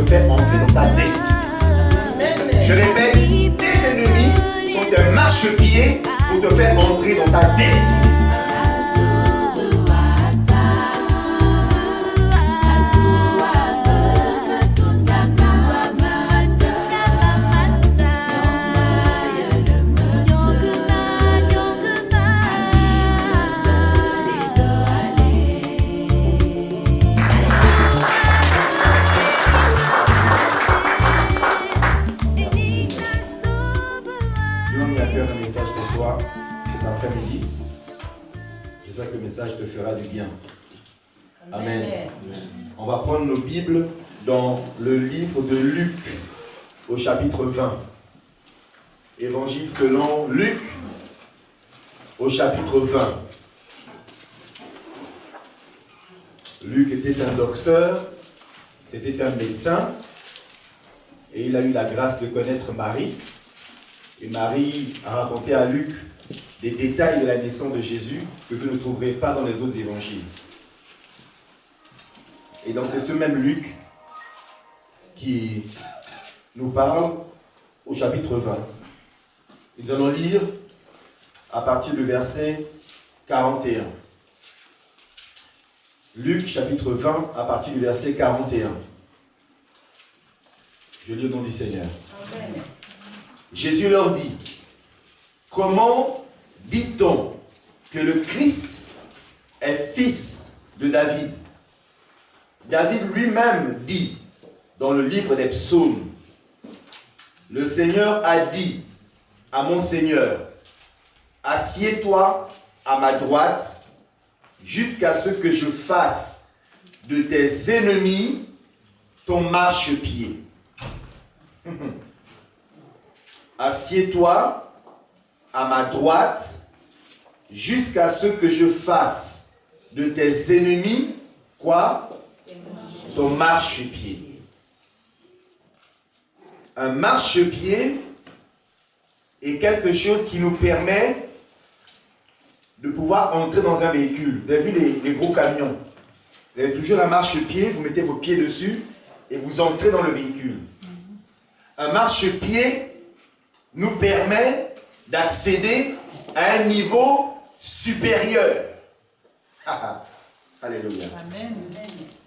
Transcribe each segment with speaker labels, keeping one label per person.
Speaker 1: faire entrer dans ta destinée. Je répète, tes ennemis sont un marchepied pour te faire entrer dans ta destinée. J'espère que le message te fera du bien. Amen. On va prendre nos Bibles dans le livre de Luc, au chapitre 20. Évangile selon Luc, au chapitre 20. Luc était un docteur, c'était un médecin, et il a eu la grâce de connaître Marie. Et Marie a raconté à Luc des détails de la naissance de Jésus que vous ne trouverez pas dans les autres évangiles. Et donc c'est ce même Luc qui nous parle au chapitre 20. Et nous allons lire à partir du verset 41. Luc chapitre 20 à partir du verset 41. Je lis au nom du Seigneur. Amen. Jésus leur dit, comment dit-on que le Christ est fils de David? David lui-même dit dans le livre des psaumes, le Seigneur a dit à mon Seigneur, assieds-toi à ma droite jusqu'à ce que je fasse de tes ennemis ton marchepied. Assieds-toi à ma droite jusqu'à ce que je fasse de tes ennemis, quoi? Ton marchepied. Un marchepied est quelque chose qui nous permet de pouvoir entrer dans un véhicule. Vous avez vu les gros camions? Vous avez toujours un marchepied, vous mettez vos pieds dessus et vous entrez dans le véhicule. Un marchepied nous permet d'accéder à un niveau supérieur. Alléluia. Amen.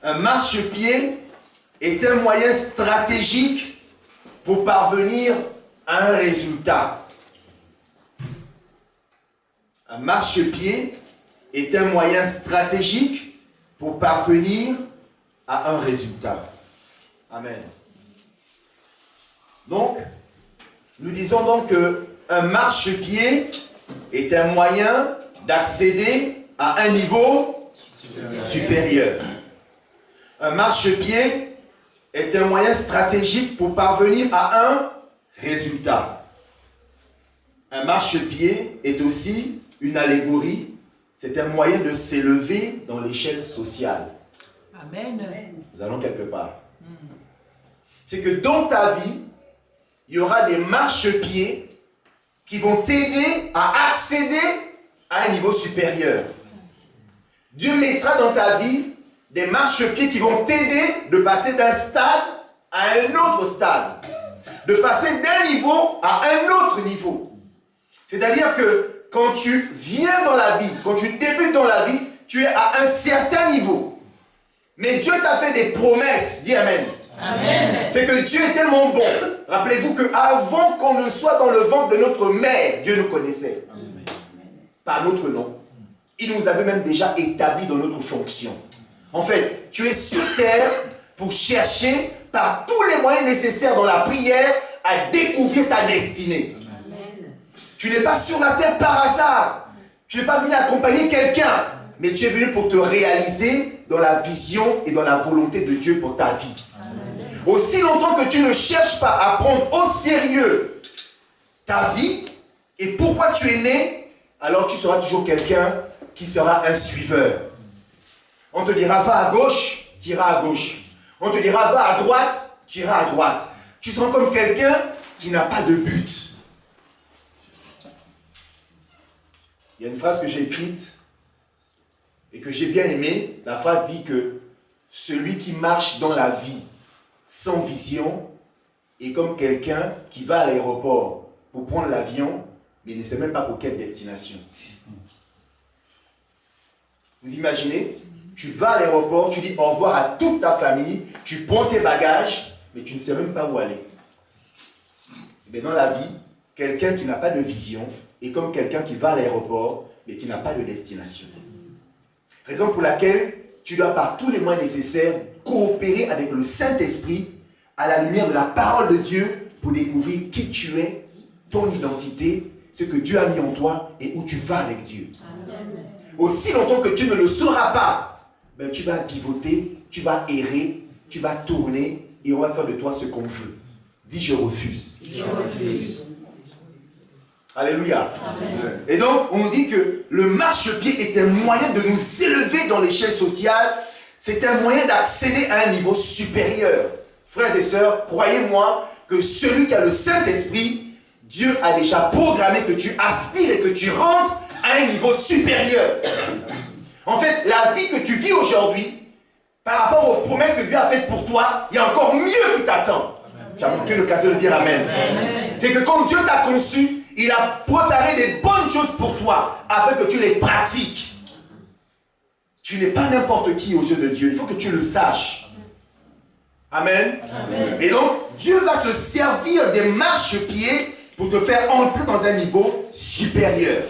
Speaker 1: Un marchepied est un moyen stratégique pour parvenir à un résultat. Un marchepied est un moyen stratégique pour parvenir à un résultat. Amen. Donc, nous disons donc qu'un marchepied est un moyen d'accéder à un niveau supérieur. Un marchepied est un moyen stratégique pour parvenir à un résultat. Un marchepied est aussi une allégorie, c'est un moyen de s'élever dans l'échelle sociale. Amen. Nous allons quelque part. C'est que dans ta vie, il y aura des marchepieds qui vont t'aider à accéder à un niveau supérieur. Dieu mettra dans ta vie des marchepieds qui vont t'aider de passer d'un stade à un autre stade. De passer d'un niveau à un autre niveau. C'est-à-dire que quand tu viens dans la vie, quand tu débutes dans la vie, tu es à un certain niveau. Mais Dieu t'a fait des promesses. Dis Amen. Amen. C'est que Dieu est tellement bon. Rappelez-vous qu'avant qu'on ne soit dans le ventre de notre mère, Dieu nous connaissait. Amen. Par notre nom. Il nous avait même déjà établi dans notre fonction. En fait, tu es sur terre pour chercher par tous les moyens nécessaires dans la prière à découvrir ta destinée. Amen. Tu n'es pas sur la terre par hasard. Tu n'es pas venu accompagner quelqu'un, mais tu es venu pour te réaliser dans la vision et dans la volonté de Dieu pour ta vie. Amen. Aussi longtemps que tu ne cherches pas à prendre au sérieux ta vie et pourquoi tu es né, alors tu seras toujours quelqu'un qui sera un suiveur. On te dira va à gauche, tu iras à gauche. On te dira va à droite, tu iras à droite. Tu seras comme quelqu'un qui n'a pas de but. Il y a une phrase que j'ai écrite et que j'ai bien aimée. La phrase dit que celui qui marche dans la vie sans vision est comme quelqu'un qui va à l'aéroport pour prendre l'avion, mais ne sait même pas pour quelle destination. Vous imaginez? Tu vas à l'aéroport, tu dis au revoir à toute ta famille, tu prends tes bagages, mais tu ne sais même pas où aller. Mais dans la vie, quelqu'un qui n'a pas de vision est comme quelqu'un qui va à l'aéroport, mais qui n'a pas de destination. Raison pour laquelle tu dois par tous les moyens nécessaires coopérer avec le Saint-Esprit à la lumière de la parole de Dieu pour découvrir qui tu es, ton identité, ce que Dieu a mis en toi et où tu vas avec Dieu. Amen. Aussi longtemps que tu ne le sauras pas, ben tu vas vivoter, tu vas errer, tu vas tourner et on va faire de toi ce qu'on veut. Dis je refuse. Je refuse. Alléluia. Amen. Et donc, on dit que le marchepied est un moyen de nous élever dans l'échelle sociale. C'est un moyen d'accéder à un niveau supérieur. Frères et sœurs, croyez-moi que celui qui a le Saint-Esprit, Dieu a déjà programmé que tu aspires et que tu rentres à un niveau supérieur. En fait, la vie que tu vis aujourd'hui, par rapport aux promesses que Dieu a faites pour toi, il y a encore mieux qui t'attend. Tu as manqué l'occasion de dire Amen. C'est que quand Dieu t'a conçu, il a préparé des bonnes choses pour toi, afin que tu les pratiques. Tu n'es pas n'importe qui aux yeux de Dieu, il faut que tu le saches. Amen. Amen. Et donc, Dieu va se servir des marchepieds pour te faire entrer dans un niveau supérieur.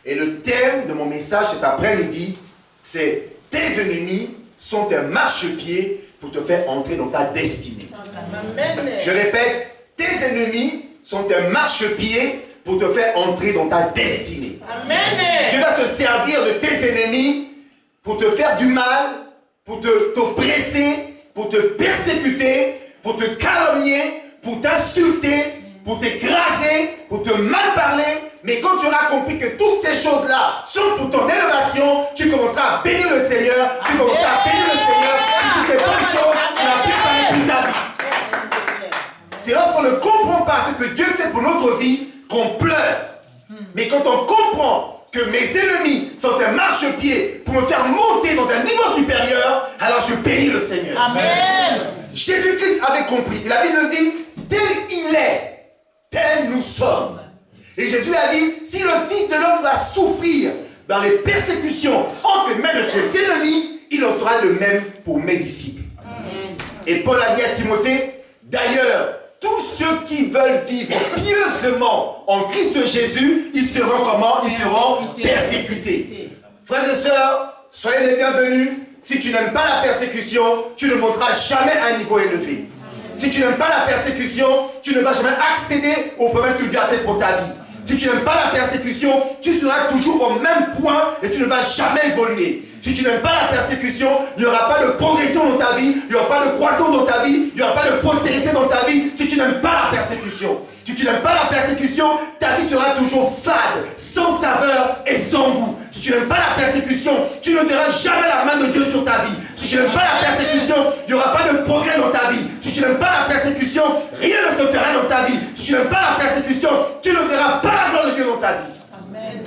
Speaker 1: Et le thème de mon message cet après-midi, c'est « Tes ennemis sont un marchepied pour te faire entrer dans ta destinée. » Je répète, tes ennemis sont un marchepied pour te faire entrer dans ta destinée. Amen. Dieu va se servir de tes ennemis pour te faire du mal, pour t'oppresser, pour te persécuter, pour te calomnier, pour t'insulter, pour t'écraser, pour te mal parler. Mais quand tu auras compris que toutes ces choses-là sont pour ton élévation, tu commenceras à bénir le Seigneur, tu commenceras à bénir le Seigneur, et toutes les bonnes choses qu'il a préparées pour ta vie. C'est lorsqu'on ne comprend pas ce que Dieu fait pour notre vie qu'on pleure. Mais quand on comprend que mes ennemis sont un marchepied pour me faire monter dans un niveau supérieur, alors je bénis le Seigneur. Amen. Jésus-Christ avait compris. La Bible dit, tel il est, tel nous sommes. Et Jésus a dit, si le Fils de l'homme va souffrir dans les persécutions entre les mains de ses ennemis, il en sera le même pour mes disciples. Amen. Et Paul a dit à Timothée, d'ailleurs, tous ceux qui veulent vivre pieusement en Christ Jésus, ils seront comment? Ils seront persécutés. Frères et sœurs, soyez les bienvenus. Si tu n'aimes pas la persécution, tu ne monteras jamais à un niveau élevé. Si tu n'aimes pas la persécution, tu ne vas jamais accéder aux promesses que Dieu a faites pour ta vie. Si tu n'aimes pas la persécution, tu seras toujours au même point et tu ne vas jamais évoluer. Si tu n'aimes pas la persécution, il n'y aura pas de progression dans ta vie, il n'y aura pas de croissance dans ta vie, il n'y aura pas de prospérité dans ta vie si tu n'aimes pas la persécution. Si tu n'aimes pas la persécution, ta vie sera toujours fade, sans saveur et sans goût. Si tu n'aimes pas la persécution, tu ne verras jamais la main de Dieu sur ta vie. Si tu n'aimes pas la persécution, il n'y aura pas de progrès dans ta vie. Si tu n'aimes pas la persécution, rien ne se fera dans ta vie. Si tu n'aimes pas la persécution, tu ne verras pas la gloire de Dieu dans ta vie. Amen.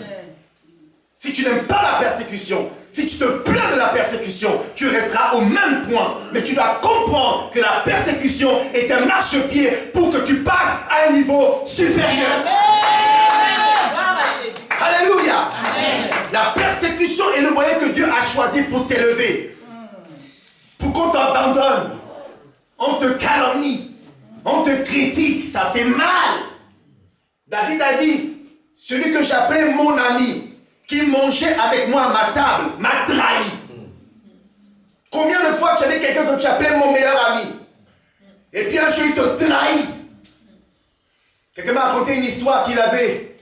Speaker 1: Si tu n'aimes pas la persécution, si tu te plains de la persécution, tu resteras au même point. Mais tu dois comprendre que la persécution est un marchepied pour que tu passes à un niveau supérieur. Amen. Alléluia. Amen. La persécution est le moyen que Dieu a choisi pour t'élever. Pour qu'on t'abandonne, on te calomnie, on te critique, ça fait mal. David a dit, celui que j'appelais mon ami, qui mangeait avec moi à ma table, m'a trahi. Combien de fois tu as dit quelqu'un que tu appelais mon meilleur ami, et puis un jour il te trahit. Quelqu'un m'a raconté une histoire qu'il avait.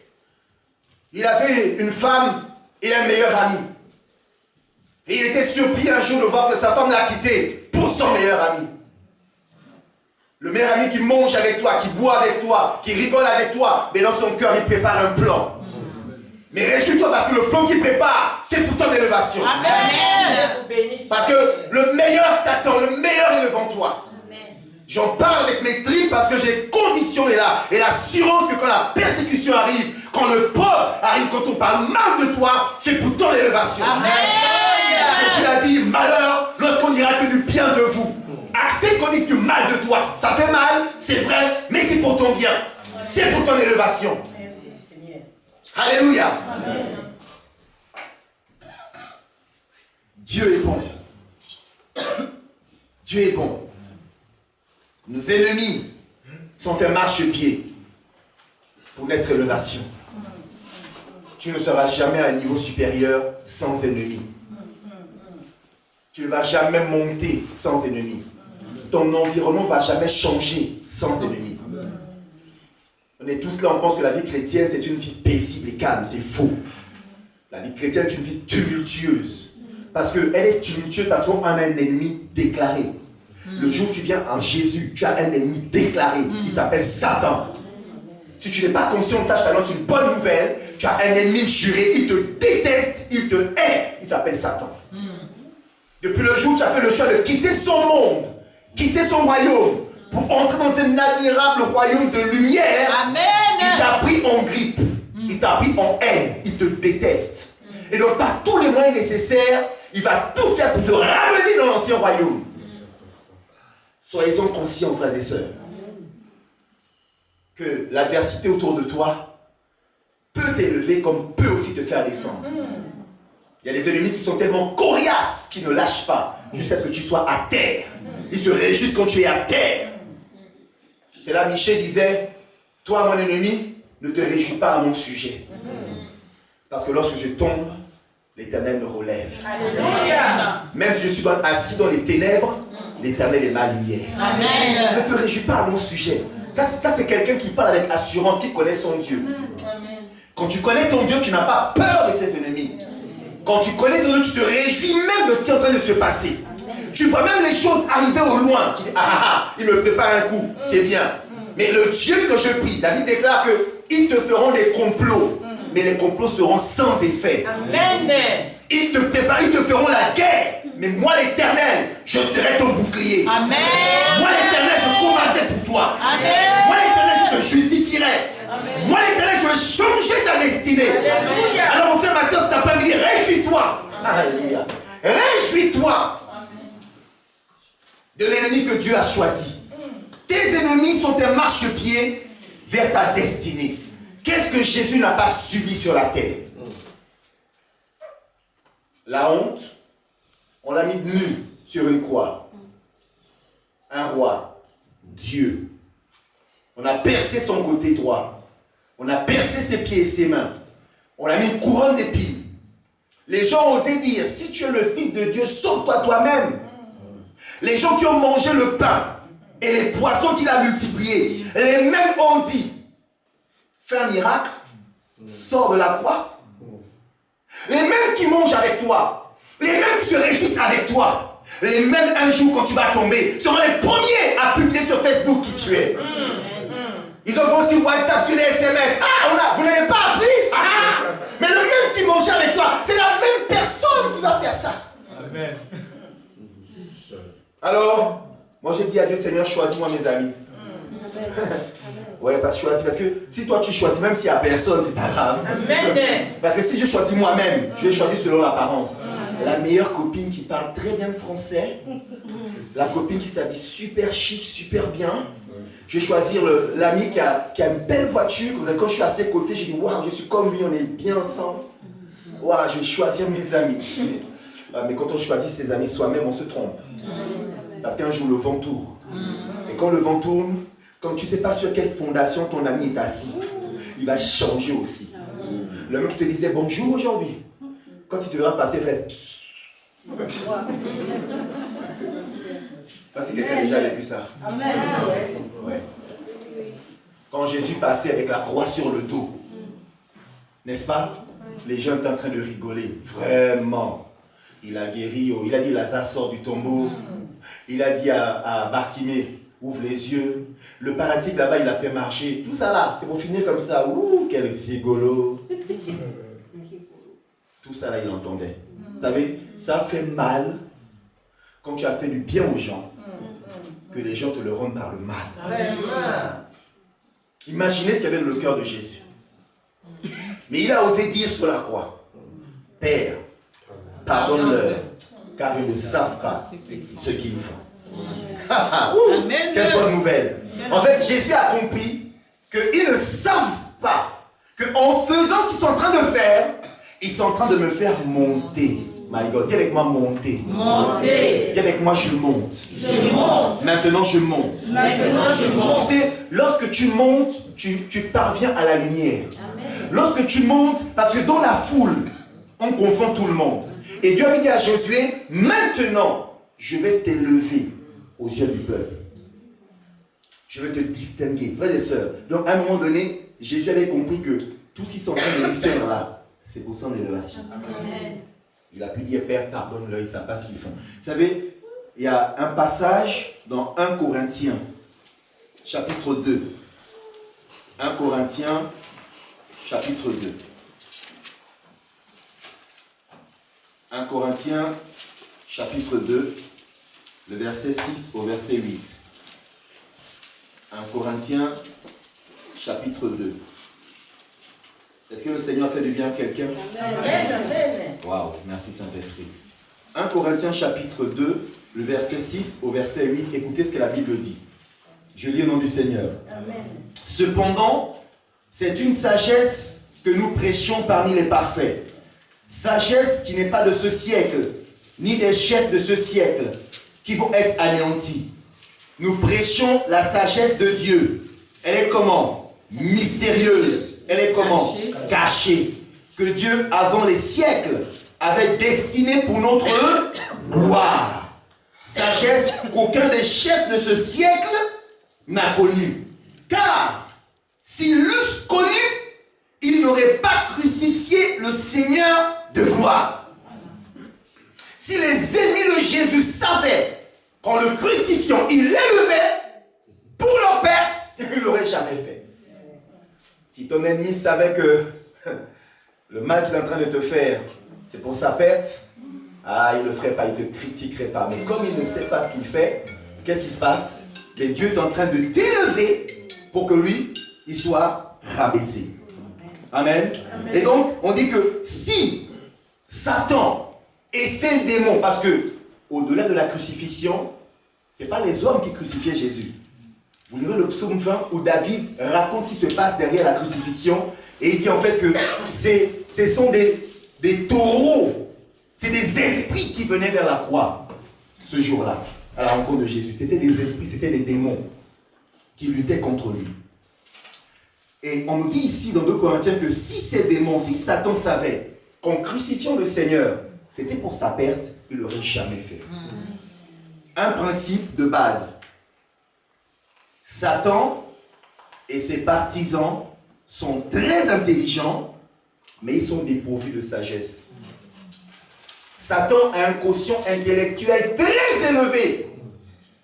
Speaker 1: Il avait une femme et un meilleur ami. Et il était surpris un jour de voir que sa femme l'a quitté pour son meilleur ami. Le meilleur ami qui mange avec toi, qui boit avec toi, qui rigole avec toi, mais dans son cœur il prépare un plan. Mais réjouis-toi parce que le plan qu'il prépare, c'est pour ton élévation. Amen. Parce que le meilleur t'attend, le meilleur est devant toi. J'en parle avec mes tripes parce que j'ai conviction et l'assurance que quand la persécution arrive, quand le pauvre arrive, quand on parle mal de toi, c'est pour ton élévation. Amen. Jésus a dit, malheur lorsqu'on dira que du bien de vous. accepte qu'on dise du mal de toi. Ça fait mal, c'est vrai, mais c'est pour ton bien. C'est pour ton élévation.
Speaker 2: Merci Seigneur.
Speaker 1: Alléluia.
Speaker 2: Amen.
Speaker 1: Dieu est bon. Dieu est bon. Nos ennemis sont un marchepied pour notre élévation. Tu ne seras jamais à un niveau supérieur sans ennemis. Tu ne vas jamais monter sans ennemis. Ton environnement ne va jamais changer sans ennemis. On est tous là, on pense que la vie chrétienne, c'est une vie paisible et calme. C'est faux. La vie chrétienne est une vie tumultueuse. Parce qu'elle est tumultueuse parce qu'on a un ennemi déclaré. Le jour où tu viens en Jésus, tu as un ennemi déclaré. Il s'appelle Satan. Si tu n'es pas conscient de ça, je t'annonce une bonne nouvelle. Tu as un ennemi juré. Il te déteste, il te hait. Il s'appelle Satan. Depuis le jour où tu as fait le choix de quitter son monde, quitter son royaume, pour entrer dans un admirable royaume de lumière,
Speaker 2: Amen.
Speaker 1: il t'a pris en grippe. Il t'a pris en haine. Il te déteste. Et donc, par tous les moyens nécessaires, il va tout faire pour te ramener dans l'ancien royaume. Soyez-en conscients, frères et sœurs, que l'adversité autour de toi peut t'élever comme peut aussi te faire descendre. Il y a des ennemis qui sont tellement coriaces qu'ils ne lâchent pas jusqu'à ce que tu sois à terre. Ils se réjouissent quand tu es à terre. C'est là Michée disait, toi mon ennemi, ne te réjouis pas à mon sujet. Parce que lorsque je tombe, l'Éternel me relève.
Speaker 2: Alléluia.
Speaker 1: Même si je suis assis dans les ténèbres, l'Éternel est ma lumière.
Speaker 2: Amen.
Speaker 1: Ne te réjouis pas à mon sujet. Ça c'est quelqu'un qui parle avec assurance, qui connaît son Dieu.
Speaker 2: Amen.
Speaker 1: Quand tu connais ton Dieu, tu n'as pas peur de tes ennemis. Quand tu connais ton Dieu, tu te réjouis même de ce qui est en train de se passer. Tu vois même les choses arriver au loin. Tu dis, il me prépare un coup, c'est bien. Mais le Dieu que je prie, la Bible déclare qu'ils te feront des complots. Mais les complots seront sans effet.
Speaker 2: Amen.
Speaker 1: Ils te préparent, ils te feront la guerre. Mais moi l'Éternel, je serai ton bouclier.
Speaker 2: Amen.
Speaker 1: Moi l'Éternel, je combattrai pour toi.
Speaker 2: Amen.
Speaker 1: Moi l'Éternel, je te justifierai. Moi l'Éternel, je vais changer ta destinée.
Speaker 2: Alléluia.
Speaker 1: Alors mon frère, ma soeur, cet après-midi, réjouis-toi. Alléluia. Réjouis-toi de l'ennemi que Dieu a choisi. Tes ennemis sont un marchepied vers ta destinée. Qu'est-ce que Jésus n'a pas subi sur la terre? La honte, on l'a mis nu sur une croix. Un roi, Dieu. On a percé son côté droit. On a percé ses pieds et ses mains. On a mis une couronne d'épines. Les gens osaient dire, si tu es le Fils de Dieu, sauve-toi toi-même. Les gens qui ont mangé le pain et les poissons qu'il a multipliés, les mêmes ont dit, fais un miracle, sors de la croix. Les mêmes qui mangent avec toi, les mêmes qui se réjouissent avec toi, les mêmes un jour quand tu vas tomber, seront les premiers à publier sur Facebook qui tu es. Ils ont aussi WhatsApp sur les SMS. Vous n'avez pas appris. Mais le même qui mangeait avec toi, c'est la même personne qui va faire ça.
Speaker 3: Amen.
Speaker 1: Alors, moi j'ai dit à Dieu, Seigneur, choisis-moi mes amis. Ouais, parce que si toi tu choisis, même s'il n'y a personne, c'est pas grave.
Speaker 2: Amen.
Speaker 1: Parce que si je choisis moi-même, je vais choisir selon l'apparence. La meilleure copine qui parle très bien le français, la copine qui s'habille super chic, super bien. Je vais choisir l'ami qui a une belle voiture. Quand je suis à ses côtés, je dis, waouh, je suis comme lui, on est bien ensemble. Waouh, je vais choisir mes amis. Mais quand on choisit ses amis soi-même, on se trompe. Parce qu'un jour, le vent tourne. Et quand le vent tourne, comme tu ne sais pas sur quelle fondation ton ami est assis, il va changer aussi. Le mec qui te disait bonjour aujourd'hui, quand il te verra passer, il fait... Parce que quelqu'un a déjà vécu ça.
Speaker 2: Amen.
Speaker 1: Ouais. Quand Jésus passait avec la croix sur le dos, n'est-ce pas? Les gens étaient en train de rigoler. Vraiment. Il a guéri, il a dit Lazare sort du tombeau. Il a dit à Bartimée, ouvre les yeux. Le paralytique là-bas, il a fait marcher. Tout ça là, c'est pour finir comme ça. Ouh, quel rigolo. Tout ça là, il entendait. Vous savez, ça fait mal quand tu as fait du bien aux gens, que les gens te le rendent par le mal.
Speaker 2: Amen.
Speaker 1: Imaginez ce qu'il y avait dans le cœur de Jésus. Mais il a osé dire sur la croix, Père, pardonne-leur, car ils ne savent pas ce qu'ils font.
Speaker 2: Amen.
Speaker 1: Quelle bonne nouvelle. En fait, Jésus a compris qu'ils ne savent pas qu'en faisant ce qu'ils sont en train de faire, ils sont en train de me faire monter. My God, dis avec moi monter.
Speaker 2: Monter.
Speaker 1: Dis avec moi je monte.
Speaker 2: Je monte.
Speaker 1: Maintenant je monte.
Speaker 2: Maintenant je monte.
Speaker 1: Tu sais, lorsque tu montes, tu parviens à la lumière. Lorsque tu montes, parce que dans la foule, on confond tout le monde. Et Dieu avait dit à Josué, maintenant, je vais t'élever aux yeux du peuple. Je vais te distinguer. Frères et sœurs, donc à un moment donné, Jésus avait compris que tout ce qu'ils sont en train de lui faire là, c'est pour son élévation. Amen. Il a pu dire, Père, pardonne-leur, ils ne savent pas ce qu'ils font. Vous savez, il y a un passage dans 1 Corinthiens, chapitre 2. 1 Corinthiens, chapitre 2. 1 Corinthiens, chapitre 2, le verset 6 au verset 8. 1 Corinthiens, chapitre 2. Est-ce que le Seigneur fait du bien à quelqu'un?
Speaker 2: Amen.
Speaker 1: Waouh, merci Saint-Esprit. 1 Corinthiens, chapitre 2, le verset 6 au verset 8. Écoutez ce que la Bible dit. Je lis au nom du Seigneur.
Speaker 2: Amen.
Speaker 1: Cependant, c'est une sagesse que nous prêchions parmi les parfaits. Sagesse qui n'est pas de ce siècle, ni des chefs de ce siècle, qui vont être anéantis. Nous prêchons la sagesse de Dieu. Elle est comment? Mystérieuse. Elle est comment? Cachée. Que Dieu, avant les siècles, avait destinée pour notre gloire. Sagesse qu'aucun des chefs de ce siècle n'a connue. Car, s'ils l'eussent connue, ils n'auraient pas crucifié le Seigneur de gloire. Si les ennemis de Jésus savaient qu'en le crucifiant, ils l'élevaient pour leur perte, ils ne l'auraient jamais fait. Si ton ennemi savait que le mal qu'il est en train de te faire, c'est pour sa perte, il ne le ferait pas, il ne te critiquerait pas. Mais comme il ne sait pas ce qu'il fait, qu'est-ce qui se passe? Mais Dieu est en train de t'élever pour que lui, il soit rabaissé. Amen. Amen. Et donc, on dit que si Satan et ses démons, parce que au-delà de la crucifixion, ce n'est pas les hommes qui crucifiaient Jésus. Vous lirez le psaume 20 où David raconte ce qui se passe derrière la crucifixion et il dit en fait que ce sont des taureaux, c'est des esprits qui venaient vers la croix ce jour-là, à la rencontre de Jésus. C'était des esprits, c'était des démons qui luttaient contre lui. Et on nous dit ici dans 2 Corinthiens que si ces démons, si Satan savait qu'en crucifiant le Seigneur, c'était pour sa perte, il ne l'aurait jamais fait. Un principe de base. Satan et ses partisans sont très intelligents, mais ils sont dépourvus de sagesse. Satan a un quotient intellectuel très élevé.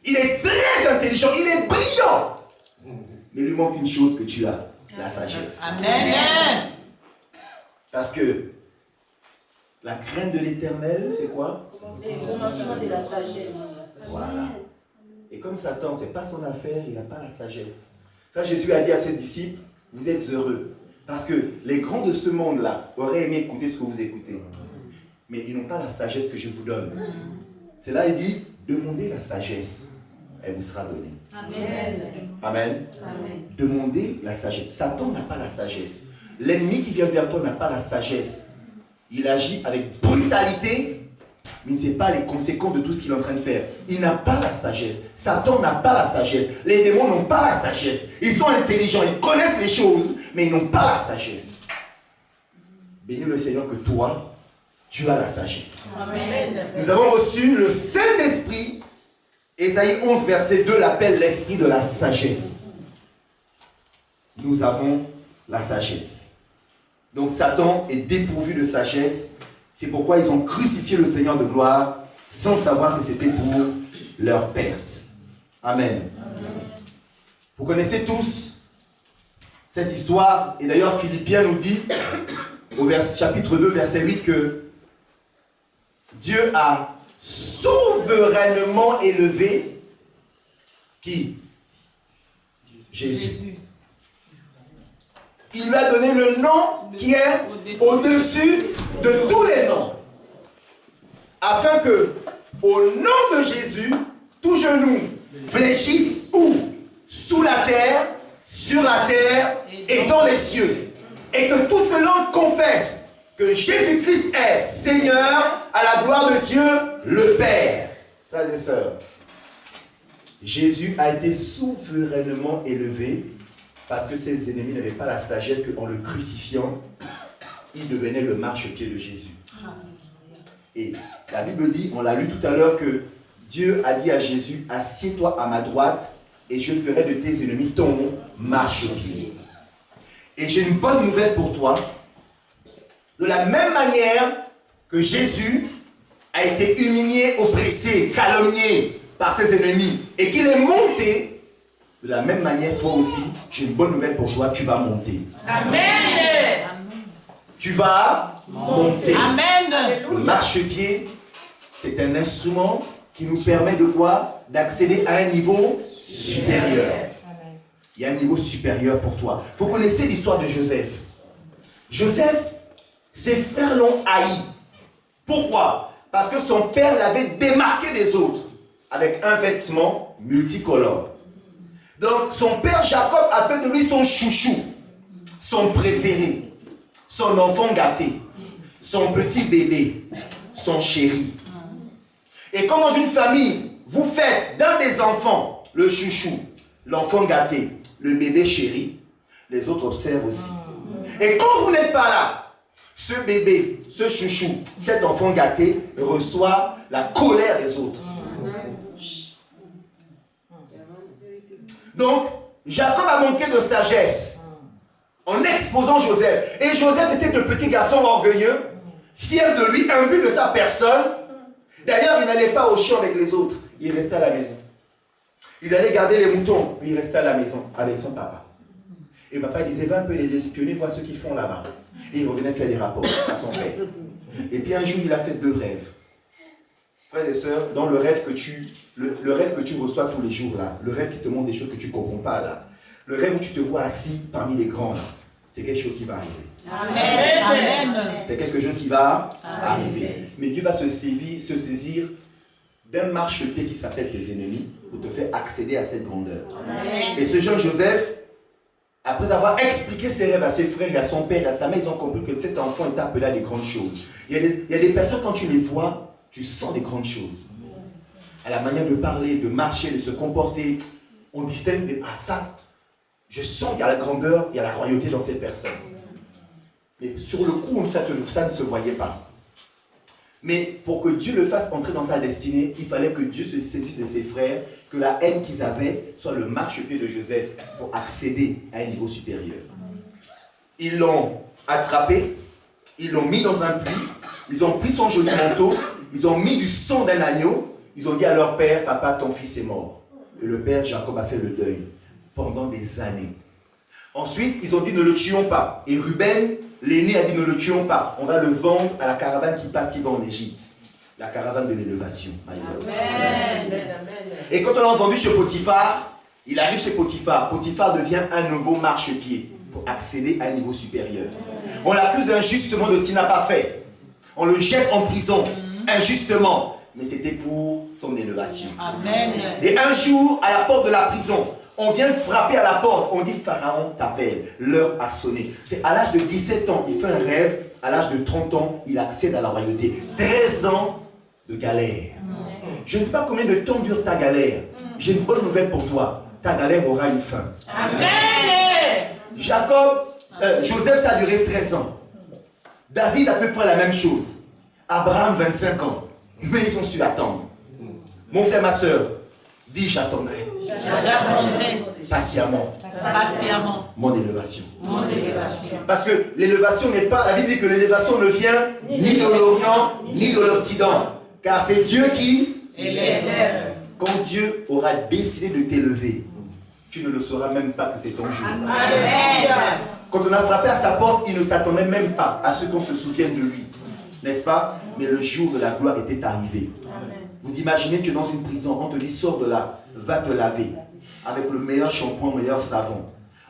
Speaker 1: Il est très intelligent, il est brillant. Mais il lui manque une chose que tu as, la sagesse.
Speaker 2: Amen.
Speaker 1: Parce que la crainte de l'Éternel, c'est quoi?
Speaker 2: Le commencement de la sagesse.
Speaker 1: Voilà. Et comme Satan, ce n'est pas son affaire, il n'a pas la sagesse. Ça, Jésus a dit à ses disciples, vous êtes heureux. Parce que les grands de ce monde-là auraient aimé écouter ce que vous écoutez. Mais ils n'ont pas la sagesse que je vous donne. C'est là, il dit, demandez la sagesse. Elle vous sera donnée.
Speaker 3: Amen.
Speaker 1: Amen.
Speaker 3: Amen.
Speaker 1: Demandez la sagesse. Satan n'a pas la sagesse. L'ennemi qui vient vers toi n'a pas la sagesse. Il agit avec brutalité, mais il ne sait pas les conséquences de tout ce qu'il est en train de faire. Il n'a pas la sagesse. Satan n'a pas la sagesse. Les démons n'ont pas la sagesse. Ils sont intelligents, ils connaissent les choses, mais ils n'ont pas la sagesse. Bénis le Seigneur que toi, tu as la sagesse.
Speaker 2: Amen.
Speaker 1: Nous avons reçu le Saint-Esprit. Ésaïe 11, verset 2 l'appelle l'esprit de la sagesse. Nous avons la sagesse. Donc Satan est dépourvu de sagesse. C'est pourquoi ils ont crucifié le Seigneur de gloire sans savoir que c'était pour leur perte. Amen. Amen. Vous connaissez tous cette histoire. Et d'ailleurs Philippiens nous dit au chapitre 2 verset 8 que Dieu a souverainement élevé qui? Jésus. Il lui a donné le nom qui est au-dessus de tous les noms. Afin que, au nom de Jésus, tout genou fléchisse où? Sous la terre, sur la terre et dans les cieux. Et que toute langue confesse que Jésus-Christ est Seigneur à la gloire de Dieu le Père. Frères et sœurs, Jésus a été souverainement élevé parce que ses ennemis n'avaient pas la sagesse qu'en le crucifiant, il devenait le marchepied de Jésus. Et la Bible dit, on l'a lu tout à l'heure, que Dieu a dit à Jésus, assieds-toi à ma droite et je ferai de tes ennemis ton marchepied. Et j'ai une bonne nouvelle pour toi. De la même manière que Jésus a été humilié, oppressé, calomnié par ses ennemis et qu'il est monté, de la même manière, toi aussi, j'ai une bonne nouvelle pour toi, tu vas monter.
Speaker 2: Amen.
Speaker 1: Tu vas monter.
Speaker 2: Amen.
Speaker 1: Le marchepied, c'est un instrument qui nous permet de quoi? D'accéder à un niveau supérieur. Il y a un niveau supérieur pour toi. Vous connaissez l'histoire de Joseph. Joseph, ses frères l'ont haï. Pourquoi? Parce que son père l'avait démarqué des autres avec un vêtement multicolore. Donc son père Jacob a fait de lui son chouchou, son préféré, son enfant gâté, son petit bébé, son chéri. Et quand dans une famille, vous faites d'un des enfants le chouchou, l'enfant gâté, le bébé chéri, les autres observent aussi. Et quand vous n'êtes pas là, ce bébé, ce chouchou, cet enfant gâté reçoit la colère des autres. Donc, Jacob a manqué de sagesse en exposant Joseph. Et Joseph était un petit garçon orgueilleux, fier de lui, imbu de sa personne. D'ailleurs, il n'allait pas au champ avec les autres. Il restait à la maison. Il allait garder les moutons. Il restait à la maison avec son papa. Et papa disait, va un peu les espionner, voir ce qu'ils font là-bas. Et il revenait faire des rapports à son père. Et puis un jour, il a fait 2 rêves. Frères et sœurs, dans le rêve que le rêve que tu reçois tous les jours là, le rêve qui te montre des choses que tu ne comprends pas là, le rêve où tu te vois assis parmi les grands là, c'est quelque chose qui va arriver.
Speaker 2: Amen.
Speaker 1: C'est quelque chose qui va arriver. Mais Dieu va se saisir d'un marchepied qui s'appelle tes ennemis pour te faire accéder à cette grandeur. Et ce jeune Joseph, après avoir expliqué ses rêves à ses frères et à son père et à sa mère, ils ont compris que cet enfant est appelé à des grandes choses. Il y a des personnes, quand tu les vois, tu sens des grandes choses. À la manière de parler, de marcher, de se comporter, on distingue, ah ça, je sens qu'il y a la grandeur, il y a la royauté dans cette personne. Mais sur le coup, ça ne se voyait pas. Mais pour que Dieu le fasse entrer dans sa destinée, il fallait que Dieu se saisisse de ses frères, que la haine qu'ils avaient soit le marchepied de Joseph pour accéder à un niveau supérieur. Ils l'ont attrapé, ils l'ont mis dans un pli, ils ont pris son joli manteau, ils ont mis du sang d'un agneau, ils ont dit à leur père, papa, ton fils est mort. Et le père Jacob a fait le deuil pendant des années. Ensuite, ils ont dit, ne le tuons pas. Et Ruben, l'aîné, a dit, ne le tuons pas. On va le vendre à la caravane qui passe, qui va en Égypte. La caravane de l'élevation.
Speaker 2: Amen.
Speaker 1: Et quand on l'a vendu chez Potiphar, il arrive chez Potiphar. Potiphar devient un nouveau marchepied pour accéder à un niveau supérieur. On l'accuse injustement de ce qu'il n'a pas fait. On le jette en prison, injustement. Mais c'était pour son élévation.
Speaker 2: Amen.
Speaker 1: Et un jour, à la porte de la prison, on vient frapper à la porte. On dit, Pharaon t'appelle. L'heure a sonné. Et à l'âge de 17 ans, il fait un rêve. À l'âge de 30 ans, il accède à la royauté. 13 ans de galère. Je ne sais pas combien de temps dure ta galère. J'ai une bonne nouvelle pour toi. Ta galère aura une fin.
Speaker 2: Amen.
Speaker 1: Joseph, ça a duré 13 ans. David, à peu près la même chose. Abraham, 25 ans. Mais ils ont su attendre. Mon frère, ma soeur, dis, j'attendrai.
Speaker 2: J'attendrai
Speaker 1: Patiemment.
Speaker 2: patiemment
Speaker 1: Mon élévation.
Speaker 2: mon élévation.
Speaker 1: Parce que l'élévation n'est pas... La Bible dit que l'élévation ne vient ni de l'Orient, ni de l'Occident. Car c'est Dieu qui...
Speaker 2: Élève.
Speaker 1: Quand Dieu aura décidé de t'élever, tu ne le sauras même pas que c'est ton jour.
Speaker 2: Alléluia.
Speaker 1: Quand on a frappé à sa porte, il ne s'attendait même pas à ce qu'on se souvienne de lui. N'est-ce pas? Mais le jour de la gloire était arrivé. Vous imaginez que dans une prison, on te dit, sors de là, va te laver. Avec le meilleur shampoing, le meilleur savon.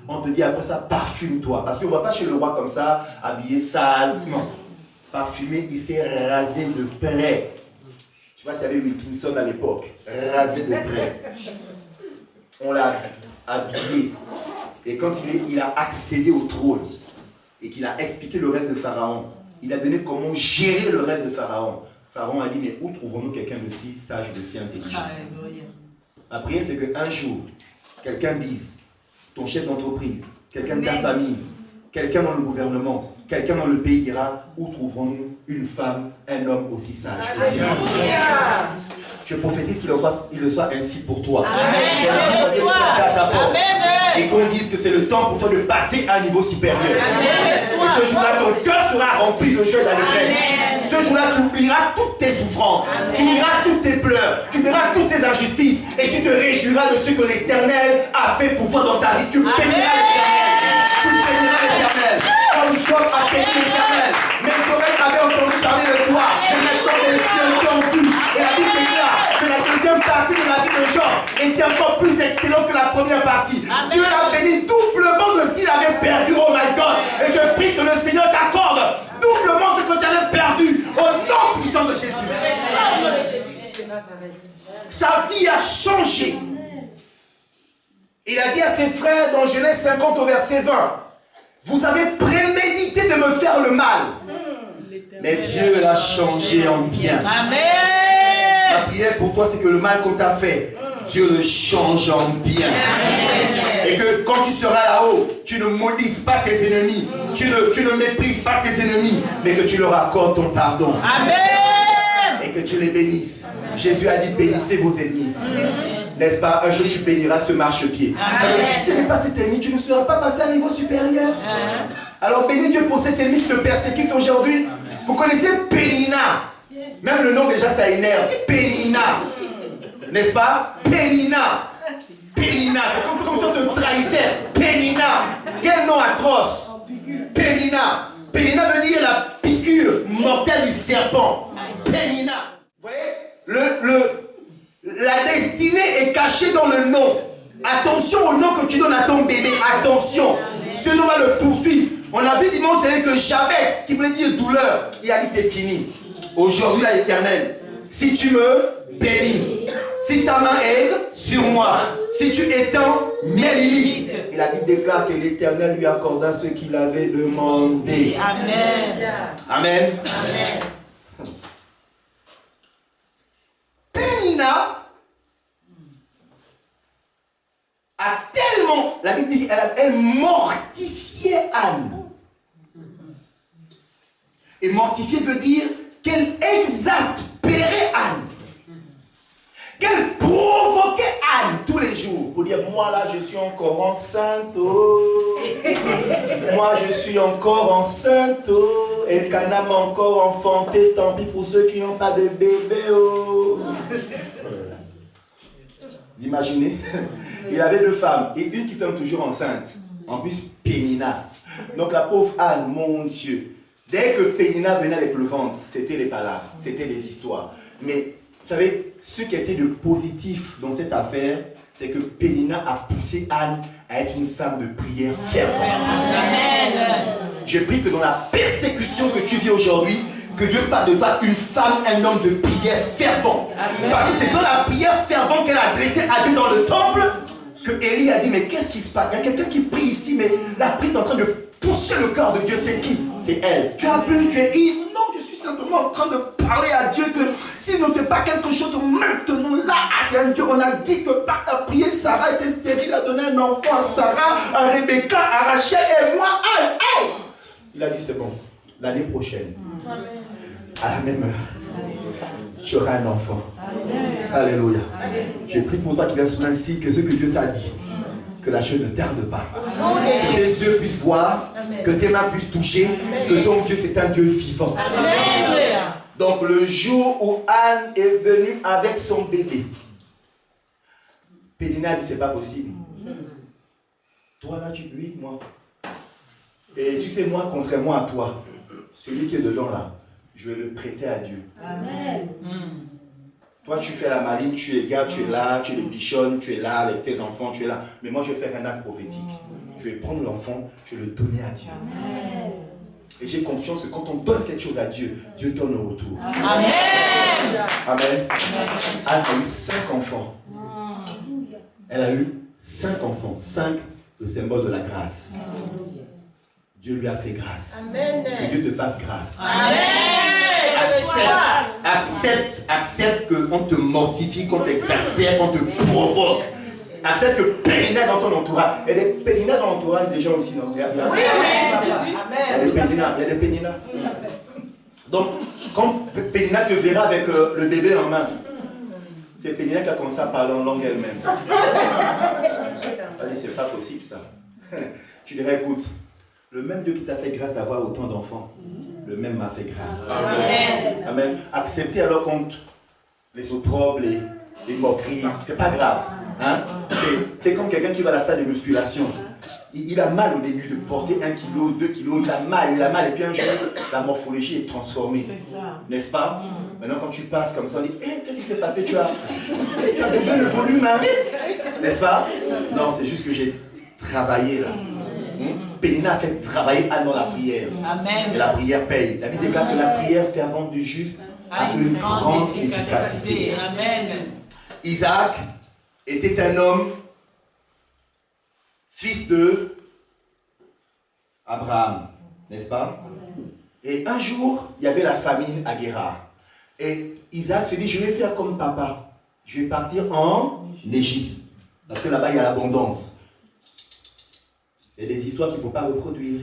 Speaker 1: On te dit après ça, parfume-toi. Parce qu'on ne va pas chez le roi comme ça, habillé sale. Non. Parfumé, il s'est rasé de près. Je ne sais pas s'il y avait Wilkinson à l'époque, rasé de près. On l'a habillé. Et quand il a accédé au trône et qu'il a expliqué le rêve de Pharaon, il a donné comment gérer le rêve de Pharaon. Pharaon a dit, mais où trouvons-nous quelqu'un de si sage, de si intelligent? Ma prière, c'est qu'un jour, quelqu'un dise, ton chef d'entreprise, quelqu'un de ta famille, quelqu'un dans le gouvernement, quelqu'un dans le pays dira, où trouverons-nous une femme, un homme aussi sage, aussi intelligent? Je prophétise qu'il le soit ainsi pour toi.
Speaker 2: Amen.
Speaker 1: Et qu'on dise que c'est le temps pour toi de passer à un niveau supérieur.
Speaker 2: Amen.
Speaker 1: Et ce jour-là, ton cœur sera rempli de joie et d'allégresse. Ce jour-là, tu oublieras toutes tes souffrances. Amen. Tu oublieras toutes tes pleurs. Tu verras toutes tes injustices. Et tu te réjouiras de ce que l'Éternel a fait pour toi dans ta vie. Tu béniras l'Éternel. Tu béniras l'Éternel. Comme Job a béni l'Éternel. Mes oreilles avaient entendu parler de toi. Et maintenant, les cieux qui ont vu. Et la Bible déclare que la deuxième partie de la vie de Job était encore plus excellente que la première partie. Amen. Dieu l'a béni doublement de ce qu'il avait perdu. Oh my God. Et je prie que le Seigneur t'accorde doublement ce que tu avais perdu au nom puissant de Jésus. Sa vie a changé. Il a dit à ses frères dans Genèse 50 au verset 20, vous avez prémédité de me faire le mal. Mais Dieu l'a changé en bien.
Speaker 2: Amen.
Speaker 1: Ma prière pour toi, c'est que le mal qu'on t'a fait, Dieu le change en bien. Amen. Et que quand tu seras là-haut, tu ne maudises pas tes ennemis. Tu ne méprises pas tes ennemis, mais que tu leur accordes ton pardon.
Speaker 2: Amen.
Speaker 1: Et que tu les bénisses. Amen. Jésus a dit, bénissez vos ennemis. N'est-ce pas? Un jour tu béniras ce marchepied. Si ce n'est pas cet ennemi, tu ne seras pas passé à un niveau supérieur. Amen. Alors bénis Dieu pour cet ennemi qui te persécute aujourd'hui. Vous connaissez Pénina? Même le nom déjà ça énerve. Pénina. N'est-ce pas? Pénina. Pénina. C'est comme si on te trahissait. Pénina. Quel nom atroce. Pénina. Pénina veut dire la piqûre mortelle du serpent. Pénina. Vous voyez? La destinée est cachée dans le nom. Attention au nom que tu donnes à ton bébé. Attention. Ce nom va le poursuivre. On a vu dimanche que Jabez, qui voulait dire douleur, il a dit c'est fini. Aujourd'hui, l'Éternel, si tu me bénis, si ta main est sur moi, si tu étends mes limites. Et la Bible déclare que l'Éternel lui accorda ce qu'il avait demandé.
Speaker 2: Amen.
Speaker 1: Amen. Amen. Pénina a tellement, la Bible dit, elle mortifiait Anne. Et mortifier veut dire qu'elle exaspérait Anne. Qu'elle provoquait Anne tous les jours. Pour dire, moi là, je suis encore enceinte. Oh. Moi, je suis encore enceinte. Oh. Elkanah m'a encore enfanté. Tant pis pour ceux qui n'ont pas de bébé. Oh. Vous imaginez? Il avait deux femmes. Et une qui tombe toujours enceinte. En plus, Pénina. Donc la pauvre Anne, mon Dieu. Dès que Pénina venait avec le ventre, c'était les palabres, c'était les histoires. Mais, vous savez, ce qui était de positif dans cette affaire, c'est que Pénina a poussé Anne à être une femme de prière fervente. Amen. Je prie que dans la persécution que tu vis aujourd'hui, que Dieu fasse de toi une femme, un homme de prière fervente. Amen. Parce que c'est dans la prière fervente qu'elle a adressée à Dieu dans le temple que Élie a dit, mais qu'est-ce qui se passe? Il y a quelqu'un qui prie ici, mais la prière est en train de toucher le cœur de Dieu. C'est qui? C'est elle. Tu as bu, tu es ivre? Non, je suis simplement en train de parler à Dieu que s'il ne fait pas quelque chose maintenant, là, c'est un Dieu. On a dit que par ta prière, Sarah était stérile, a donné un enfant à Sarah, à Rebecca, à Rachel et moi. Aïe. Il a dit, c'est bon. L'année prochaine, à la même heure, tu auras un enfant. Alléluia. Je prie pour toi qui viens sur ainsi que ce que Dieu t'a dit, que la chose ne tarde pas. Que tes yeux puissent voir, que tes mains puissent toucher, que ton Dieu c'est un Dieu vivant. Amen. Donc le jour où Anne est venue avec son bébé, Pénina dit c'est pas possible. Toi là tu lui, moi. Et tu sais moi, contrairement à toi, celui qui est dedans là, je vais le prêter à Dieu. Amen. Toi, tu fais la maline, tu es gars, tu es là, tu les bichonnes, tu es là avec tes enfants, tu es là. Mais moi, je vais faire un acte prophétique. Je vais prendre l'enfant, je vais le donner à Dieu. Amen. Et j'ai confiance que quand on donne quelque chose à Dieu, Dieu donne au retour.
Speaker 2: Amen.
Speaker 1: Amen. Anne a eu 5 enfants. Elle a eu 5 enfants. 5, le symbole de la grâce. Dieu lui a fait grâce.
Speaker 2: Amen.
Speaker 1: Que Dieu te fasse grâce.
Speaker 2: Amen.
Speaker 1: Accepte qu'on te mortifie, qu'on t'exaspère, qu'on te provoque. Accepte que Pénina dans ton entourage. Il y a des Pénina dans l'entourage des gens aussi, non? Oui,
Speaker 2: oui.
Speaker 1: il y a des Pénina. Il y a des Pénina. Donc, quand Pénina te verra avec le bébé en main, c'est Pénina qui a commencé à parler en langue elle-même. Allez, c'est pas possible ça. Tu dirais, écoute, le même Dieu qui t'a fait grâce d'avoir autant d'enfants, le même m'a fait grâce.
Speaker 2: Amen.
Speaker 1: Amen. Accepter alors contre les opprobes, les moqueries, c'est pas grave. Hein? C'est comme quelqu'un qui va à la salle de musculation. Il a mal au début de porter 1 kg, 2 kg, il a mal, et puis un jour, la morphologie est transformée. N'est-ce pas? Maintenant, quand tu passes comme ça, on dit, qu'est-ce qui s'est passé? Tu as doublé le volume, hein? N'est-ce pas? Non, c'est juste que j'ai travaillé là. Pénina a fait travailler Anne dans la prière.
Speaker 2: Amen.
Speaker 1: Et la prière paye. La Bible déclare que la prière fervente du juste a une grande efficacité.
Speaker 2: Amen.
Speaker 1: Isaac était un homme, fils de Abraham, n'est-ce pas? Et un jour, il y avait la famine à Guérar. Et Isaac se dit, je vais faire comme papa. Je vais partir en Égypte. Parce que là-bas, il y a l'abondance. Il y a des histoires qu'il ne faut pas reproduire.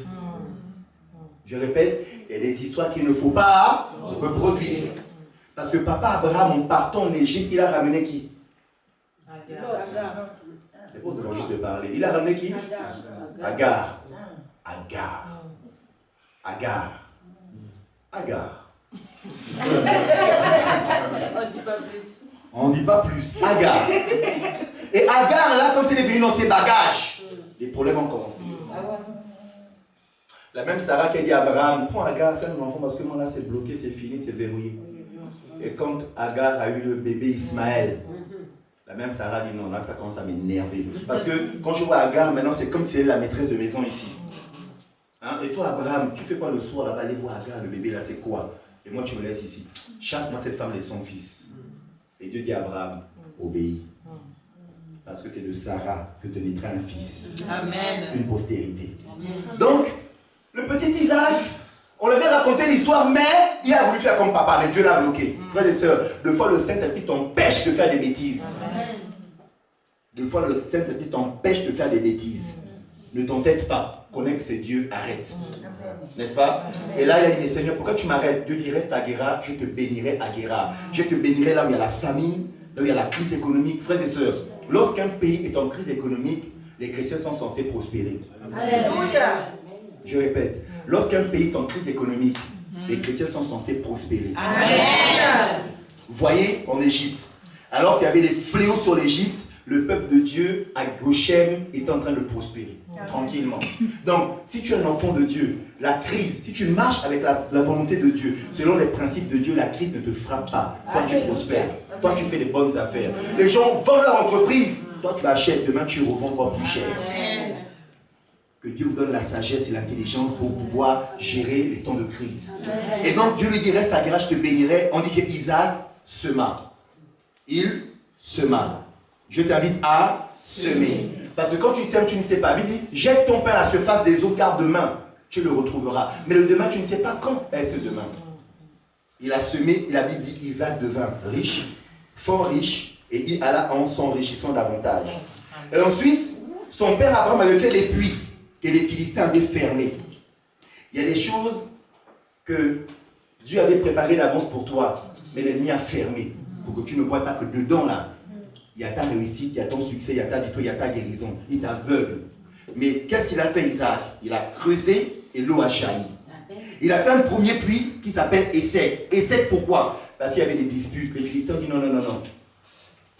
Speaker 1: Je répète, il y a des histoires qu'il ne faut pas reproduire. Parce que papa Abraham, en partant en Égypte, il a ramené qui? C'est pour ça qu'on juste de parler. Il a ramené qui? Agar. Agar. Agar. Agar.
Speaker 3: On ne dit pas plus.
Speaker 1: On ne dit pas plus. Agar. Et Agar, là, quand il est venu dans ses bagages, les problèmes ont commencé. La même Sarah qui a dit à Abraham, prends Agar, fais un enfant parce que moi là c'est bloqué, c'est fini, c'est verrouillé. Et quand Agar a eu le bébé Ismaël, la même Sarah dit non, là ça commence à m'énerver. Parce que quand je vois Agar, maintenant c'est comme si elle est la maîtresse de maison ici. Hein? Et toi Abraham, tu fais quoi le soir là-bas, aller voir Agar, le bébé là, c'est quoi? Et moi tu me laisses ici. Chasse-moi cette femme et son fils. Et Dieu dit à Abraham, obéis. Parce que c'est de Sarah que te naîtra un fils.
Speaker 2: Amen.
Speaker 1: Une postérité. Donc, le petit Isaac, on lui avait raconté l'histoire, mais il a voulu faire comme papa, mais Dieu l'a bloqué. Frères et sœurs, deux fois le Saint-Esprit t'empêche de faire des bêtises. Deux fois le Saint-Esprit t'empêche de faire des bêtises. Ne t'entête pas. Connais que c'est Dieu, arrête. N'est-ce pas? Et là, il a dit, mais Seigneur, pourquoi tu m'arrêtes? Dieu dit, reste à Guérar, je te bénirai à Guérar. Je te bénirai là où il y a la famine, là où il y a la crise économique. Frères et sœurs, lorsqu'un pays est en crise économique, les chrétiens sont censés prospérer.
Speaker 2: Alléluia.
Speaker 1: Je répète, lorsqu'un pays est en crise économique, les chrétiens sont censés prospérer.
Speaker 2: Amen.
Speaker 1: Voyez en Égypte, alors qu'il y avait les fléaux sur l'Égypte, le peuple de Dieu à Goshen était en train de prospérer, tranquillement. Donc, si tu es un enfant de Dieu, la crise, si tu marches avec la volonté de Dieu, selon les principes de Dieu, la crise ne te frappe pas. Toi, tu prospères. Toi, tu fais des bonnes affaires. Les gens vendent leur entreprise. Toi, tu achètes. Demain, tu revends encore plus cher. Que Dieu vous donne la sagesse et l'intelligence pour pouvoir gérer les temps de crise. Et donc, Dieu lui dit, reste à Guérar, je te bénirai. On dit que Isaac sema. Il sema. Je t'invite à semer. Parce que quand tu sèmes, tu ne sais pas. Il dit, jette ton pain à la surface des eaux, car demain, tu le retrouveras. Mais le demain, tu ne sais pas quand est ce demain. Il a semé, et la Bible dit, Isaac devint riche, fort riche, et il alla en s'enrichissant davantage. Et ensuite, son père Abraham avait fait les puits que les Philistins avaient fermés. Il y a des choses que Dieu avait préparées d'avance pour toi, mais l'ennemi a fermé, pour que tu ne vois pas que dedans, là, il y a ta réussite, il y a ton succès, il y a ta victoire, il y a ta guérison. Il t'aveugle. Mais qu'est-ce qu'il a fait, Isaac? Il a creusé et l'eau a jailli. Il a fait un premier puits qui s'appelle Essek. Essek, pourquoi? Parce qu'il y avait des disputes. Les Philistins disent non, non, non, non.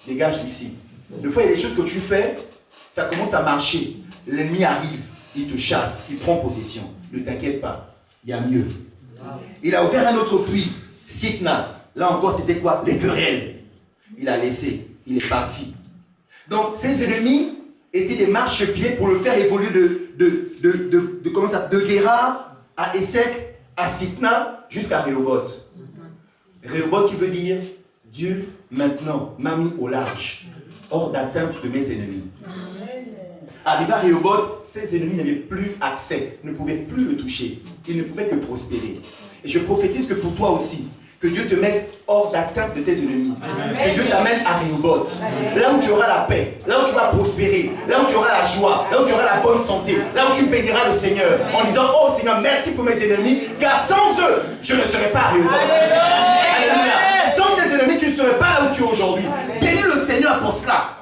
Speaker 1: Dégage d'ici. Des fois, il y a des choses que tu fais, ça commence à marcher. L'ennemi arrive, il te chasse, il prend possession. Ne t'inquiète pas, il y a mieux. Il a ouvert un autre puits, Sitna. Là encore, c'était quoi? Les querelles. Il a laissé. Il est parti. Donc, ses ennemis étaient des marchepieds pour le faire évoluer de Guérar à Essek, à Sitna, jusqu'à Rehoboth. Rehoboth qui veut dire Dieu maintenant m'a mis au large, hors d'atteinte de mes ennemis. Arrivé à Rehoboth, ses ennemis n'avaient plus accès, ne pouvaient plus le toucher. Ils ne pouvaient que prospérer. Et je prophétise que pour toi aussi, que Dieu te mette hors d'atteinte de tes ennemis. Que Dieu t'amène à Rehoboth. Là où tu auras la paix, là où tu vas prospérer, là où tu auras la joie, là où tu auras la bonne santé, là où tu béniras le Seigneur en disant oh Seigneur, merci pour mes ennemis, car sans eux, je ne serais pas à Rehoboth. Alléluia. Sans tes ennemis, tu ne serais pas là où tu es aujourd'hui. Bénis le Seigneur pour cela.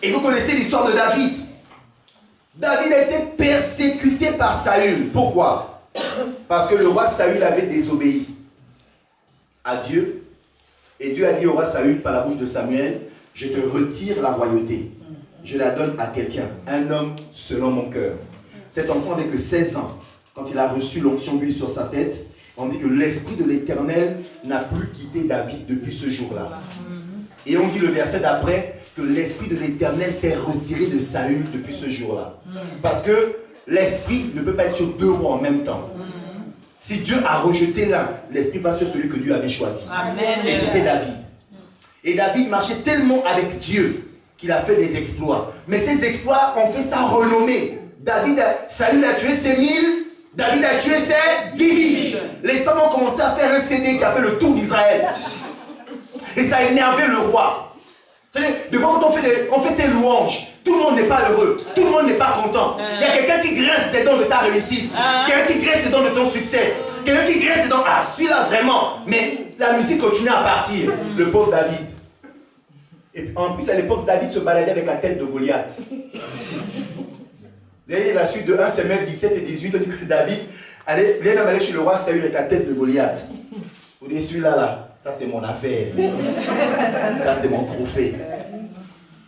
Speaker 1: Et vous connaissez l'histoire de David. David a été persécuté par Saül. Pourquoi? Parce que le roi Saül avait désobéi à Dieu. Et Dieu a dit au roi Saül par la bouche de Samuel, je te retire la royauté. Je la donne à quelqu'un, un homme selon mon cœur. Cet enfant n'avait que 16 ans. Quand il a reçu l'onction d'huile sur sa tête, on dit que l'esprit de l'Éternel n'a plus quitté David depuis ce jour-là. Et on dit le verset d'après, que l'esprit de l'Éternel s'est retiré de Saül depuis ce jour-là. Parce que l'esprit ne peut pas être sur deux rois en même temps. Si Dieu a rejeté l'un, l'esprit va sur celui que Dieu avait choisi. Amen. Et c'était David. Et David marchait tellement avec Dieu qu'il a fait des exploits. Mais ces exploits ont fait sa renommée. Saül a tué ses 1000, David a tué ses 10 000. Les femmes ont commencé à faire un CD qui a fait le tour d'Israël. Et ça a énervé le roi. De fois quand on fait tes louanges, tout le monde n'est pas heureux, tout le monde n'est pas content. Il y a quelqu'un qui graisse des dents de ta réussite, quelqu'un qui graisse des dents de ton succès, quelqu'un qui graisse des dents, ah celui-là vraiment, mais la musique continue à partir. Le pauvre David. Et en plus à l'époque, David se baladait avec la tête de Goliath. Vous avez la suite de 1 Samuel 17 et 18, on dit que David il est même allé chez le roi Saül avec la tête de Goliath. Vous dites celui-là là. Ça c'est mon affaire. Ça c'est mon trophée.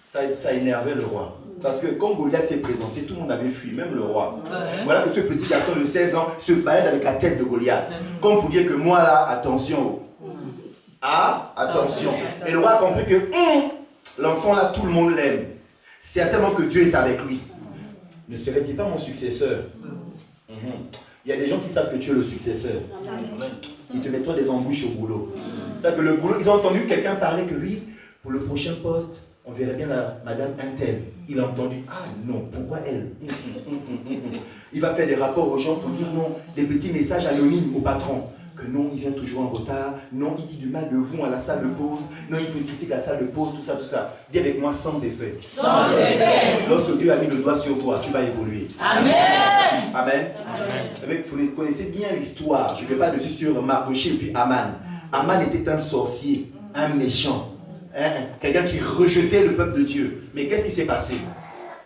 Speaker 1: Ça énervait le roi. Parce que quand Goliath s'est présenté, tout le monde avait fui, même le roi. Voilà que ce petit garçon de 16 ans se balade avec la tête de Goliath. Comme pour dire que moi là, attention. Ah, attention. Et le roi a compris que l'enfant là, tout le monde l'aime. Certainement que Dieu est avec lui. Ne serait-il pas mon successeur? Il y a des gens qui savent que tu es le successeur. Ils te mettront des embûches au boulot. C'est-à-dire que le boulot, ils ont entendu quelqu'un parler que oui, pour le prochain poste, on verrait bien la madame Intel. Il a entendu, ah non, pourquoi elle? Il va faire des rapports aux gens pour dire non, des petits messages anonymes au patron. Que non, il vient toujours en retard, non, il dit du mal de vous à la salle de pause, non, il critique la salle de pause, tout ça, tout ça. Dis avec moi sans effet.
Speaker 2: Sans effet.
Speaker 1: Lorsque Dieu a mis le doigt sur toi, tu vas évoluer.
Speaker 2: Amen.
Speaker 1: Amen. Vous connaissez bien l'histoire. Je ne vais pas dessus sur Mardoché et puis Aman. Aman était un sorcier, un méchant, quelqu'un qui rejetait le peuple de Dieu. Mais qu'est-ce qui s'est passé?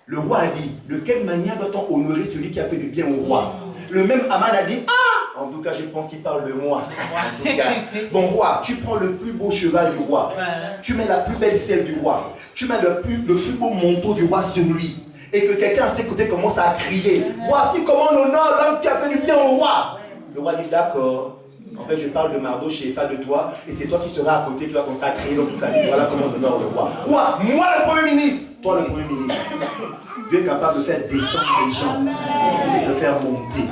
Speaker 1: Le roi a dit, de quelle manière doit-on honorer celui qui a fait du bien au roi? Le même Aman a dit, ah, en tout cas je pense qu'il parle de moi. En tout cas, bon roi, tu prends le plus beau cheval du roi, tu mets la plus belle selle du roi, tu mets le plus beau manteau du roi sur lui, et que quelqu'un à ses côtés commence à crier, voici comment on honore l'homme qui a fait du bien au roi. Le roi dit, d'accord, en fait je parle de Mardoché et pas de toi, et c'est toi qui seras à côté qui va commencer à crier dans toute ta vie, voilà comment on honore le roi. Roi, moi le premier ministre, toi le premier ministre. Dieu est capable de faire descendre les gens et de faire monter.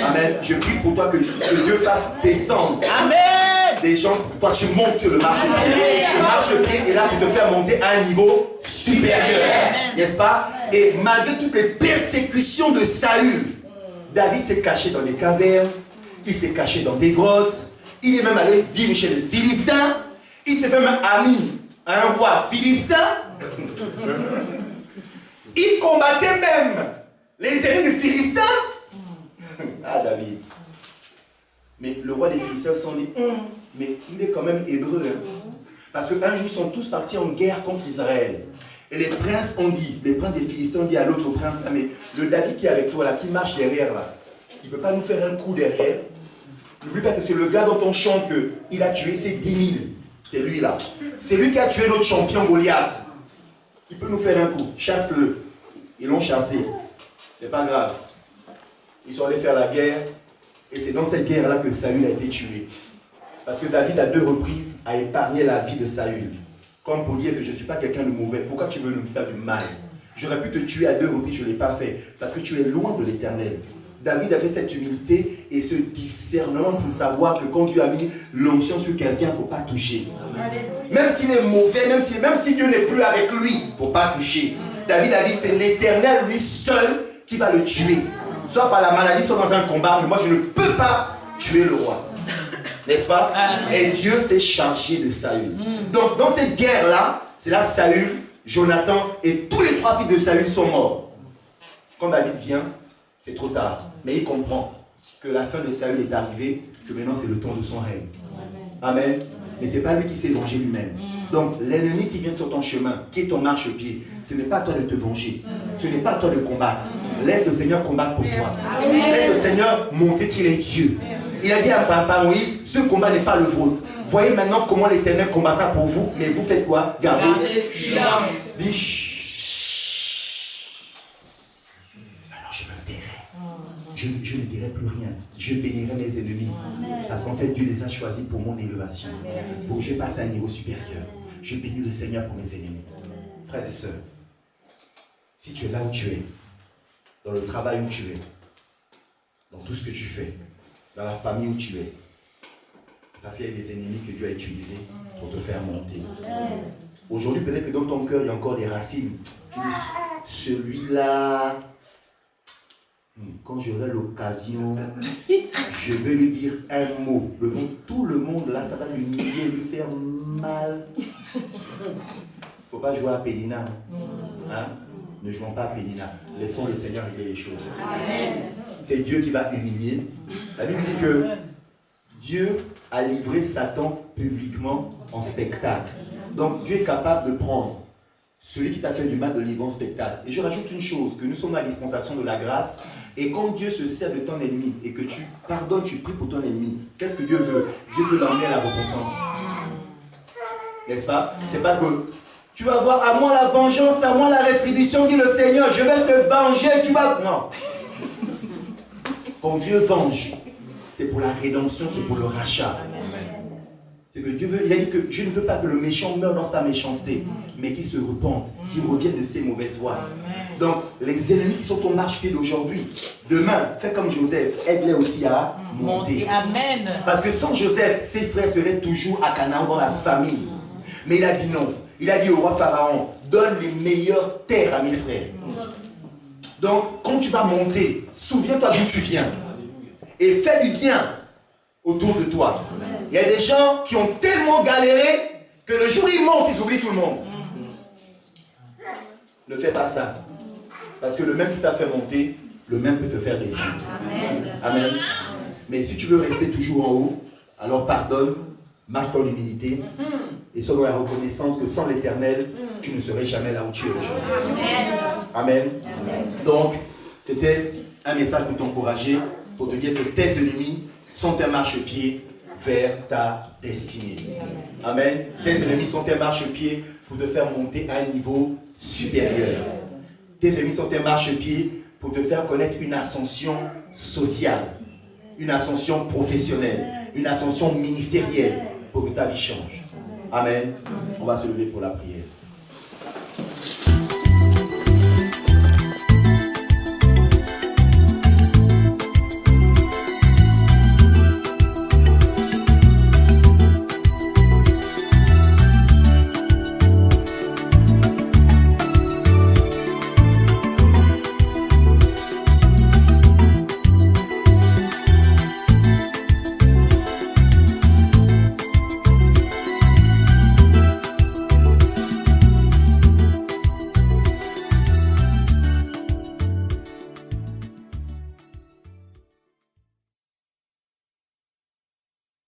Speaker 1: Amen. Je prie pour toi que Dieu fasse descendre des gens. Toi, tu montes sur le marchepied. Ce marchepied est là pour te faire monter à un niveau supérieur. N'est-ce pas? Et malgré toutes les persécutions de Saül, David s'est caché dans des cavernes, il s'est caché dans des grottes, il est même allé vivre chez les Philistins, il s'est fait même ami à un roi philistin. Il combattait même les ennemis du Philistin. Ah, David. Mais le roi des Philistins s'en dit, mais il est quand même hébreu. Hein. Parce qu'un jour, ils sont tous partis en guerre contre Israël. Et les princes ont dit, les princes des Philistins ont dit à l'autre prince, ah, mais le David qui est avec toi, là, qui marche derrière, là, il ne peut pas nous faire un coup derrière. N'oublie pas que c'est le gars dont on chante qu'il a tué ses 10 000. C'est lui, là. C'est lui qui a tué notre champion Goliath. Il peut nous faire un coup. Chasse-le. Ils l'ont chassé. C'est pas grave. Ils sont allés faire la guerre. Et c'est dans cette guerre-là que Saül a été tué. Parce que David, à 2 reprises, a épargné la vie de Saül. Comme pour dire que je ne suis pas quelqu'un de mauvais. Pourquoi tu veux nous faire du mal? J'aurais pu te tuer à 2 reprises, je ne l'ai pas fait. Parce que tu es loin de l'Éternel. David avait cette humilité et ce discernement pour savoir que quand Dieu a mis l'onction sur quelqu'un, il ne faut pas toucher. Même s'il est mauvais, même si Dieu n'est plus avec lui, il ne faut pas toucher. David a dit, c'est l'Éternel, lui seul, qui va le tuer. Soit par la maladie, soit dans un combat, mais moi je ne peux pas tuer le roi. N'est-ce pas? Et Dieu s'est chargé de Saül. Donc dans cette guerre-là, c'est là Saül, Jonathan et tous les 3 fils de Saül sont morts. Quand David vient, c'est trop tard. Mais il comprend que la fin de Saül est arrivée, que maintenant c'est le temps de son règne. Amen. Mais ce n'est pas lui qui s'est vengé lui-même. Donc l'ennemi qui vient sur ton chemin, qui est ton marchepied, ce n'est pas à toi de te venger. Ce n'est pas à toi de combattre. Laisse le Seigneur combattre pour toi. Laisse le Seigneur montrer qu'il est Dieu. Il a dit à Papa Moïse, ce combat n'est pas le vôtre. Voyez maintenant comment l'Éternel combattra pour vous, mais vous faites quoi? Gardez silence. Dis chut. Alors je me tairai. Je ne dirai plus rien. Je bénirai mes ennemis. Parce qu'en fait, Dieu les a choisis pour mon élévation. Pour que je passe à un niveau supérieur. Je bénis le Seigneur pour mes ennemis. Frères et sœurs, si tu es là où tu es, dans le travail où tu es, dans tout ce que tu fais, dans la famille où tu es, parce qu'il y a des ennemis que Dieu a utilisés pour te faire monter. Aujourd'hui, peut-être que dans ton cœur, il y a encore des racines. Tu dis, celui-là, quand j'aurai l'occasion, je vais lui dire un mot. Tout le monde là, ça va l'humilier, lui faire mal. Il ne faut pas jouer à Pénina. Hein? Ne jouons pas à Pénina. Laissons le Seigneur régler les choses. C'est Dieu qui va humilier. La Bible dit que Dieu a livré Satan publiquement en spectacle. Donc Dieu est capable de prendre celui qui t'a fait du mal, de livrer en spectacle. Et je rajoute une chose, que nous sommes à la dispensation de la grâce. Et quand Dieu se sert de ton ennemi et que tu pardonnes, tu pries pour ton ennemi, qu'est-ce que Dieu veut? Dieu veut l'emmener à la repentance. N'est-ce pas? C'est pas que tu vas voir, à moi la vengeance, à moi la rétribution, dit le Seigneur, je vais te venger, tu vas... Non. Quand Dieu venge, c'est pour la rédemption, c'est pour le rachat. C'est que Dieu veut, il a dit que je ne veux pas que le méchant meure dans sa méchanceté, mais qu'il se repente, qu'il revienne de ses mauvaises voies. Donc, les ennemis qui sont au marchepied d'aujourd'hui, demain, fais comme Joseph, aide-les aussi à monter.
Speaker 3: Amen.
Speaker 1: Parce que sans Joseph, ses frères seraient toujours à Canaan dans la famille. Mais il a dit non. Il a dit au roi Pharaon, donne les meilleures terres à mes frères. Donc, quand tu vas monter, souviens-toi d'où tu viens. Et fais du bien autour de toi. Il y a des gens qui ont tellement galéré que le jour où ils montent, ils oublient tout le monde. Ne fais pas ça. Parce que le même qui t'a fait monter, le même peut te faire descendre. Amen. Mais si tu veux rester toujours en haut, alors pardonne, marche dans l'humilité et sois dans la reconnaissance que sans l'Éternel, tu ne serais jamais là où tu es aujourd'hui. Amen. Donc, c'était un message pour t'encourager, pour te dire que tes ennemis sont un marchepied vers ta destinée. Amen. Tes ennemis sont tes marchepieds pour te faire monter à un niveau supérieur. Tes ennemis sont tes marchepieds pour te faire connaître une ascension sociale, une ascension professionnelle, une ascension ministérielle pour que ta vie change. Amen. On va se lever pour la prière.